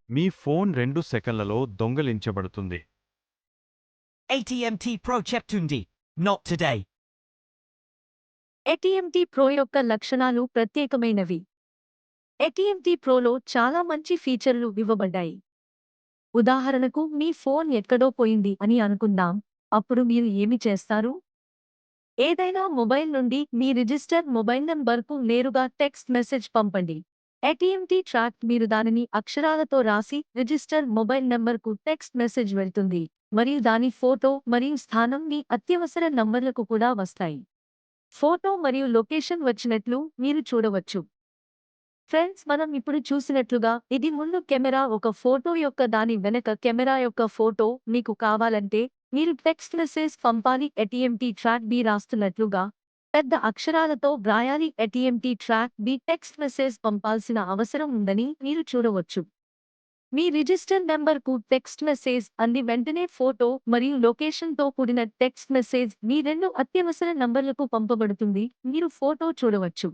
మీ phone 2 సెకన్లలో దొంగిలించబడుతుంది. ATMT Pro చెప్తుంది not today. ATMT Pro యొక్క లక్షణాలు ప్రత్యేకమైనవి. ATMT Proలో చాలా మంచి ఫీచర్లు ఇవ్వబడ్డాయి. ఉదాహరణకు మీ ఫోన్ ఎక్కడో పోయింది అని అనుకుందాం. అప్పుడు మీరు ఏమి చేస్తారు? ఏదైనా మొబైల్ నుండి మీ రిజిస్టర్ మొబైల్ నంబర్కు నేరుగా టెక్స్ట్ మెసేజ్ పంపండి. ATMT ట్రాక్ మీరు దానిని అక్షరాలతో రాసి రిజిస్టర్ మొబైల్ నంబర్కు టెక్స్ట్ మెసేజ్ వెళ్తుంది మరియు దాని ఫోటో మరియు స్థానం మీ అత్యవసర నంబర్లకు కూడా వస్తాయి. ఫోటో మరియు లొకేషన్ వచ్చినట్లు మీరు చూడవచ్చు. ఫ్రెండ్స్, మనం ఇప్పుడు చూసినట్లుగా ఇది ముందు కెమెరా ఒక ఫోటో యొక్క దాని వెనక కెమెరా యొక్క ఫోటో. మీకు కావాలంటే మీరు టెక్స్ట్ మెసేజ్ పంపాలి. ATMT ట్రాక్ బి రాస్తున్నట్లుగా పెద్ద అక్షరాలతో వ్రాయాలి. ATMT track B text message పంపాల్సిన అవసరం ఉందని మీరు చూడవచ్చు. మీ రిజిస్టర్ నెంబర్కు టెక్స్ట్ మెసేజ్ అంది వెంటనే ఫోటో మరియు లొకేషన్తో కూడిన టెక్స్ట్ మెసేజ్ మీ 2 అత్యవసర నంబర్లకు పంపబడుతుంది. మీరు ఫోటో చూడవచ్చు.